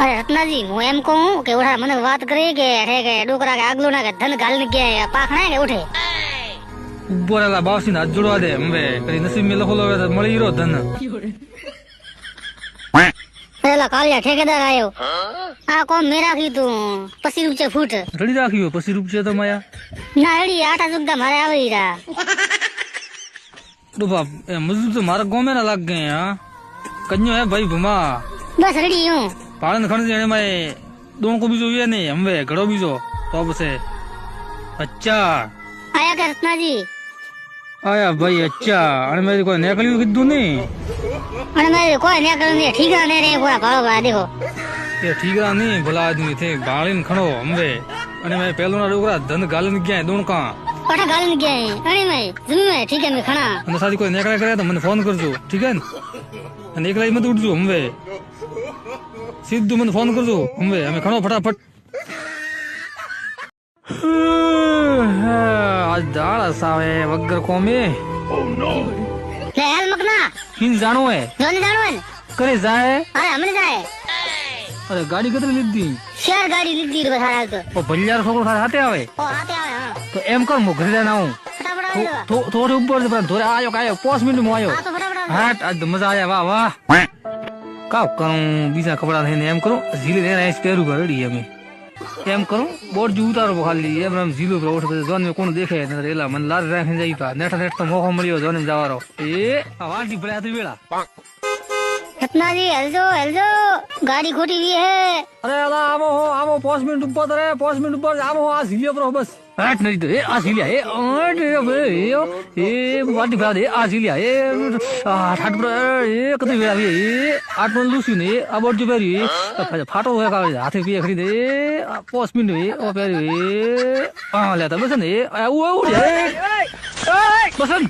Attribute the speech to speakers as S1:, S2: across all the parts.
S1: अरे रत्ना जी હું એમ કહું કે ઓઢા મને વાત કરી કે હે કે ડોકરા કે આગલો ના કે ધન ગાલ ને કે પાખણા કે ઉઠે
S2: ઉભોરેલા બાવસી હાથ જોડવા દે હવે કઈ નસીબ મેં લખો હવે મળી રહ્યો ધન
S1: પેલા કાલિયા ઠેકેદાર આયો આ કોમ મેરા કીધું 25 રૂપિયા ફૂટ
S2: રડી રાખ્યો 25 રૂપિયા તો માયા
S1: ના રેડી આટા સુગતા મારે આવી રહ્યા
S2: ડોબા એ મજૂર તો મારા ગામે ના લાગ ગए हां કન્યો હે ભાઈ ભમા
S1: બસ રેડી હું
S2: પાળન ખણ જેણે માં દોણ કો બીજો એ નહીં હમવે ઘડો બીજો તો પછી અચ્છા
S1: આયા કે રત્ના जी
S2: આયા ભાઈ અચ્છા અને મેં કોઈ નીકળ્યું કીધું નહીં
S1: અને મેરે કોઈ ને કર ને ઠીકા ને રે પૂરા ભાવ બા દેખો
S2: એ ઠીકરા નહીં ભલા આદમી થે બાળીને ખણો હમવે અને મેં પેલો ના ડોકરા ધન ગાલન ગયા દોણ કા
S1: ઓઠા ગાલ ને ગયા અણી મે જમી મે ઠીક મે ખણા
S2: અને સાથી કોઈ નીકળ્યા કરે તો મને ફોન કરજો ઠીક હે ને અને એકલા મત ઉઠજો હમવે સીધું મને ફોન કરજો હમવે અમે ખણો ફટાફટ આજ દાળ સાવે વગર કોમે
S1: લે હાલ મકના
S2: કિન જાણો હે
S1: જોને જાણો ને
S2: કરે જાય
S1: અરે હમણે જાય
S2: અરે ગાડી કતરી લીધી
S1: શેર ગાડી લીધી બસ હાલ તો
S2: ઓ ભલ્યાર છોકરો સાથે હાથે આવે
S1: ઓ હાથે આવે હા
S2: તો એમ કર મો ઘરે ના આવું
S1: ફટાફટ આવી જાઓ
S2: થોડે ઉપર પણ થોડે આયો કાયો 5 મિનિટ માં આયો
S1: હા તો ફટાફટ
S2: હાટ આજ તો મજા આયા વાહ વાહ કાવ કરું બીજા કપડા થઈને એમ કરું ઝીલે ને આઈસ પહેરું કરડી અમે એમ કરું બોર્ડ જો ઉતારો ખાલી એમ એમ ઝીલો પર ઓઠ જોન મે કોણ દેખે ન રેલા મને લાર રાખીને જઈ પા નેઠ નેઠ તો મોકો મળ્યો જોન જવારો એ આ વાંટી ભલે હતી વેળા
S1: रत्ना जी हेलजो गाड़ी खोटी हुई है
S2: અરે અલા આવો 5 મિનિટ ઉપર રે 5 મિનિટ ઉપર આવો આ ઝીલ્યો પર બસ હાટ નહીં તો એ આ ઝીલ્યા એ વાટી ભરા દે આ ઝીલ્યા એ ઠાટ પર એ કદી વેળા એ આટ પર લૂસી ને આ બોર્ડ જો પહેરી ફાટો હોય કાવે હાથે પીએ ખરી દે 5 મિનિટ એ ઓ પહેરી એ આ લેતા બસ ને આવું બસન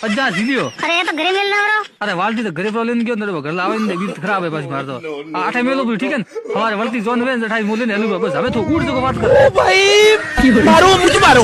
S2: અજા ઝીલ્યો
S1: अरे ये तो घरे मिलना हो
S2: અરે વાલટી તો ઘરે પર લઈને ગયો ને ઘર લાવે ને બીત ખરાબ હે પાછી મારતો આઠે મેલો ભી ઠીક હે ને હવારે વળતી જોન વેન 28 મોલે ને હેલું બસ હવે તો ઉડ જો વાત કર
S3: ભાઈ મારો મુझे मारो